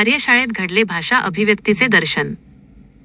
कार्यशाळेत घडले भाषा अभिव्यक्तीचे दर्शन.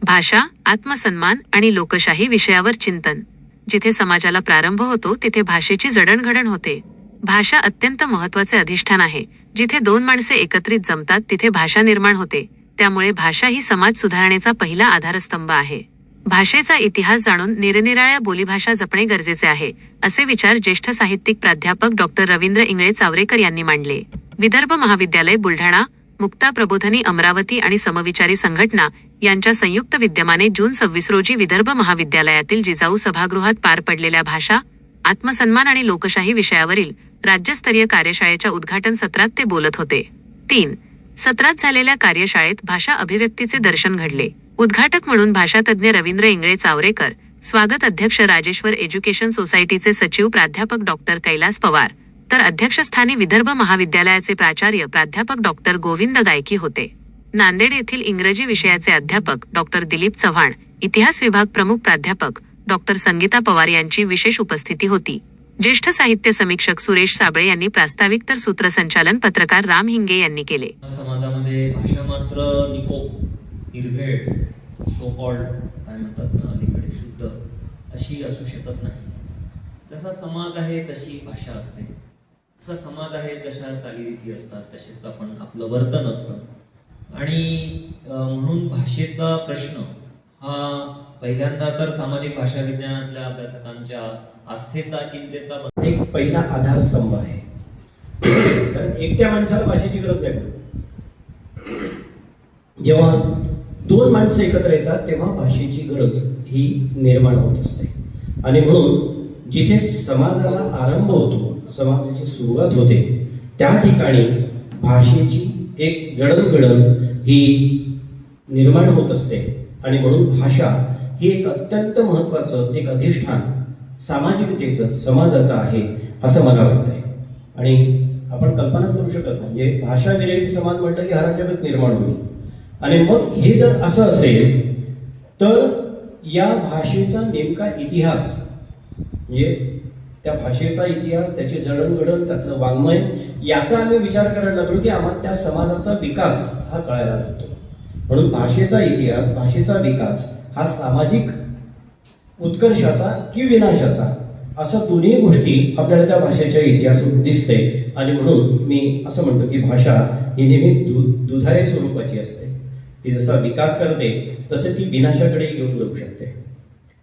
भाषा, आत्मसन्मान आणि लोकशाही विषयावर चिंतन. जिथे समाजाला प्रारंभ होतो तिथे भाषेची जडणघडण होते. भाषा अत्यंत महत्त्वाचे अधिष्ठान आहे. जिथे दोन माणसे एकत्रित जमतात तिथे भाषा निर्माण होते. त्यामुळे भाषा ही समाज सुधारणेचा पहिला आधारस्तंभ आहे. भाषेचा इतिहास जाणून निरनिराळ्या बोलीभाषा जपणे गरजेचे आहे, असे विचार ज्येष्ठ साहित्यिक प्राध्यापक डॉक्टर रवींद्र इंगळे चावरेकर यांनी मांडले. विदर्भ महाविद्यालय बुलढाणा, मुक्ता प्रबोधिनी अमरावती आणि समविचारी संघटना यांच्या संयुक्त विद्यमाने जून 26 रोजी विदर्भ महाविद्यालयातील जिजाऊ सभागृहात पार पडलेल्या भाषा, आत्मसन्मान आणि लोकशाही विषयावरील राज्यस्तरीय कार्यशाळेच्या उद्घाटन सत्रात ते बोलत होते. 3. सत्रात झालेल्या कार्यशाळेत भाषा अभिव्यक्तीचे दर्शन घडले. उद्घाटक म्हणून भाषातज्ञ रवींद्र इंगळे चावरेकर, स्वागत अध्यक्ष राजेश्वर एज्युकेशन सोसायटीचे सचिव प्राध्यापक डॉक्टर कैलास पवार, तर अध्यक्षस्थानी विदर्भ महाविद्यालयाचे प्राचार्य प्राध्यापक डॉक्टर गोविंद गायकी होते. नांदेड येथील इंग्रजी विषयाचे अध्यापक डॉक्टर दिलीप चव्हाण, इतिहास विभाग प्रमुख प्राध्यापक डॉक्टर संगीता पवार यांची विशेष उपस्थिती होती. ज्येष्ठ साहित्य समीक्षक सुरेश साबळे यांनी प्रास्ताविक तर सूत्रसंचालन पत्रकार राम हिंगे यांनी केले. समाजामध्ये भाषा मात्र निर्भेळ, सो कॉल्ड काय म्हणतात ना, अलीकडे शुद्ध अशी असू शकत नाही. जसा समाज आहे तशी भाषा असते, जसा समाज आहे तशा चालीरीती असतात, तसेच आपण आपलं वर्तन असतं. आणि म्हणून भाषेचा प्रश्न हा पहिल्यांदा तर सामाजिक भाषा विज्ञानातल्या अभ्यासकांच्या आस्थेचा, चिंतेचा एक पहिला आधारस्तंभ आहे. कारण एकट्या माणसाला भाषेची गरज नाही पडत. जेव्हा दोन माणसं एकत्र येतात तेव्हा भाषेची गरज ही निर्माण होत असते. आणि म्हणून जिथे समाजाला आरंभ होतो, समाजाची सुरुवात होते, त्या ठिकाणी भाषेची एक जडणघडण ही निर्माण होत असते. आणि म्हणून भाषा ही एक अत्यंत महत्त्वाचं एक अधिष्ठान सामाजिकतेचं, समाजाचं आहे असं मला वाटतंय. आणि आपण कल्पनाच करू शकत नाही, म्हणजे भाषा विरहित समाज म्हटलं की अराजकच निर्माण होईल. आणि मग हे जर असं असेल तर या भाषेचा नेमका इतिहास, म्हणजे त्या भाषेचा इतिहास, त्याचे जडणघडण, त्यातलं वाङ्मय, याचा आम्ही विचार करायला लागलो की आम्हाला त्या समाजाचा विकास हा कळायला लागतो. म्हणून भाषेचा इतिहास, भाषेचा विकास हा सामाजिक उत्कर्षाचा की विनाशाचा, असं दोन्ही गोष्टी आपल्याला त्या भाषेच्या इतिहासात दिसते. आणि म्हणून मी असं म्हणतो की भाषा ही नेहमी दुधारे स्वरूपाची असते. ती जसा विकास करते तसे ती विनाशाकडे घेऊन जाऊ शकते.